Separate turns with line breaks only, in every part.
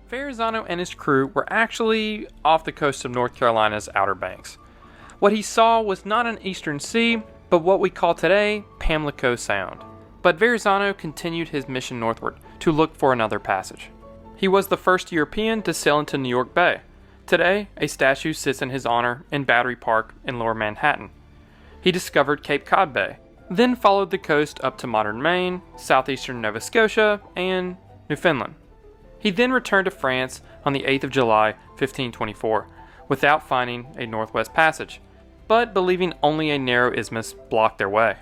Verrazano and his crew were actually off the coast of North Carolina's Outer Banks. What he saw was not an eastern sea, but what we call today Pamlico Sound. But Verrazano continued his mission northward to look for another passage. He was the first European to sail into New York Bay. Today, a statue sits in his honor in Battery Park in Lower Manhattan. He discovered Cape Cod Bay, then followed the coast up to modern Maine, southeastern Nova Scotia, and Newfoundland. He then returned to France on the 8th of July, 1524, without finding a northwest passage, but believing only a narrow isthmus blocked their way.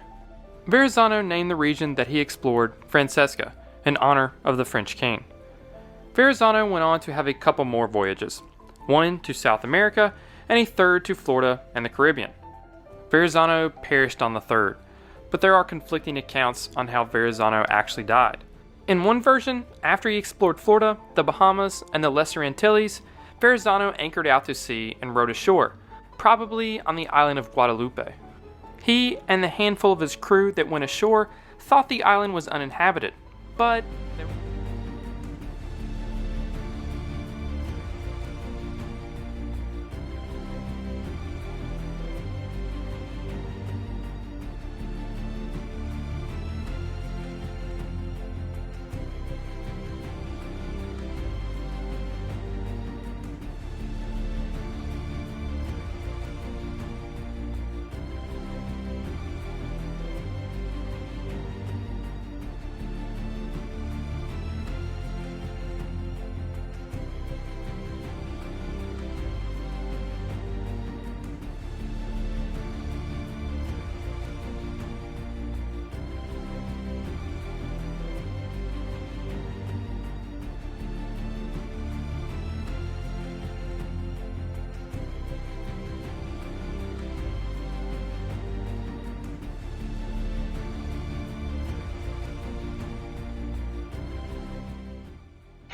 Verrazano named the region that he explored Francesca, in honor of the French king. Verrazano went on to have a couple more voyages, one to South America and a third to Florida and the Caribbean. Verrazano perished on the third, but there are conflicting accounts on how Verrazano actually died. In one version, after he explored Florida, the Bahamas, and the Lesser Antilles, Verrazano anchored out to sea and rowed ashore, probably on the island of Guadalupe. He and the handful of his crew that went ashore thought the island was uninhabited, but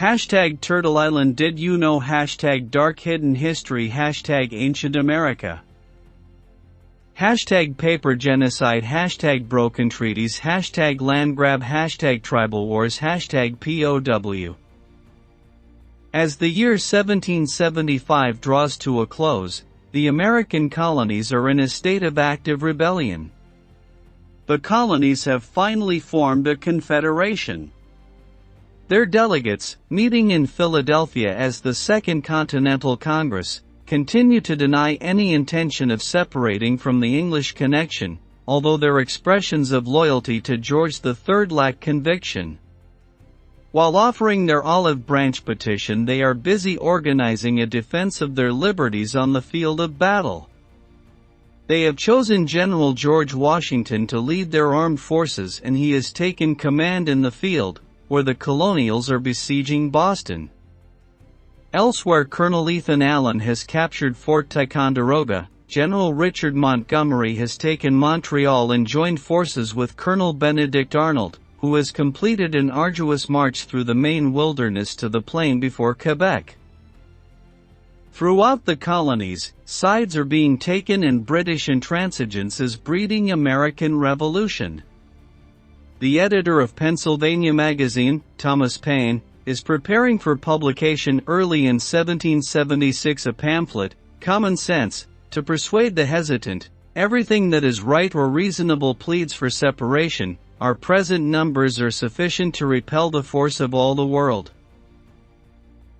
Hashtag Turtle Island. Did you know? Hashtag Dark Hidden History. Hashtag Ancient America. Hashtag Paper Genocide. Hashtag Broken Treaties. Hashtag Land Grab. Hashtag Tribal Wars. Hashtag POW. As the year 1775 draws to a close, the American colonies are in a state of active rebellion. The colonies have finally formed a confederation. Their delegates, meeting in Philadelphia as the Second Continental Congress, continue to deny any intention of separating from the English connection, although their expressions of loyalty to George III lack conviction. While offering their olive branch petition, they are busy organizing a defense of their liberties on the field of battle. They have chosen General George Washington to lead their armed forces, and he has taken command in the field, where the colonials are besieging Boston. Elsewhere, Colonel Ethan Allen has captured Fort Ticonderoga, General Richard Montgomery has taken Montreal and joined forces with Colonel Benedict Arnold, who has completed an arduous march through the Maine wilderness to the plain before Quebec. Throughout the colonies, sides are being taken and British intransigence is breeding American revolution. The editor of Pennsylvania Magazine, Thomas Paine, is preparing for publication early in 1776 a pamphlet, Common Sense, to persuade the hesitant, everything that is right or reasonable pleads for separation, our present numbers are sufficient to repel the force of all the world.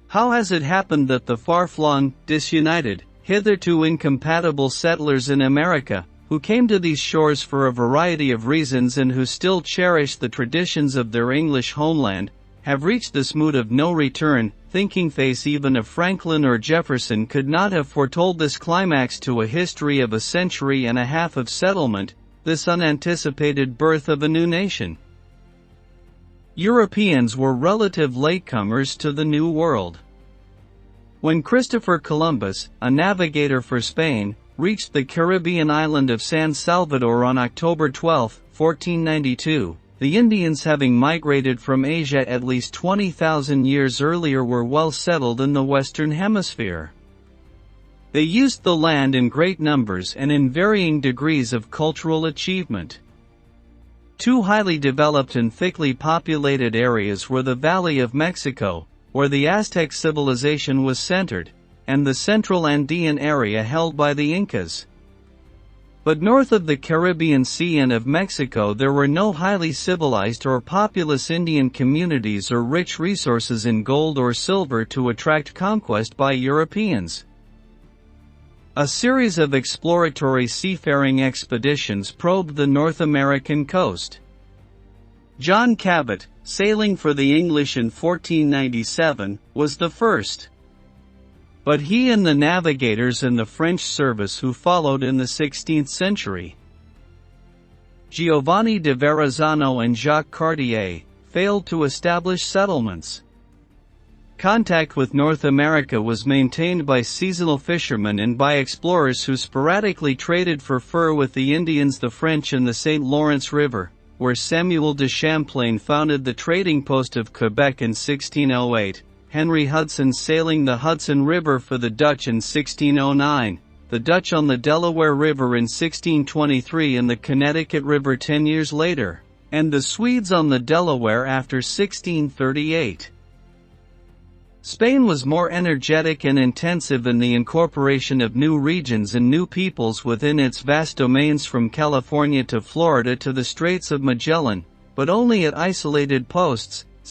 How has it happened that the far-flung, disunited, hitherto incompatible settlers in America, who came to these shores for a variety of reasons and who still cherish the traditions of their English homeland, have reached this mood of no return? Thinking face even of Franklin or Jefferson could not have foretold this climax to a history of a century and a half of settlement, this unanticipated birth of a new nation. Europeans were relative latecomers to the New World. When Christopher Columbus, a navigator for Spain, reached the Caribbean island of San Salvador on October 12, 1492, the Indians, having migrated from Asia at least 20,000 years earlier, were well settled in the Western Hemisphere. They used the land in great numbers and in varying degrees of cultural achievement. Two highly developed and thickly populated areas were the Valley of Mexico, where the Aztec civilization was centered, and the central Andean area held by the Incas. But north of the Caribbean Sea and of Mexico there were no highly civilized or populous Indian communities or rich resources in gold or silver to attract conquest by Europeans. A series of exploratory seafaring expeditions probed the North American coast. John Cabot, sailing for the English in 1497, was the first. But he and the navigators in the French service who followed in the 16th century, Giovanni de Verrazzano and Jacques Cartier, failed to establish settlements. Contact with North America was maintained by seasonal fishermen and by explorers who sporadically traded for fur with the Indians, the French, and the St. Lawrence River, where Samuel de Champlain founded the trading post of Quebec in 1608. Henry Hudson sailing the Hudson River for the Dutch in 1609, the Dutch on the Delaware River in 1623 and the Connecticut River 10 years later, and the Swedes on the Delaware after 1638. Spain was more energetic and intensive in the incorporation of new regions and new peoples within its vast domains from California to Florida to the Straits of Magellan, but only at isolated posts,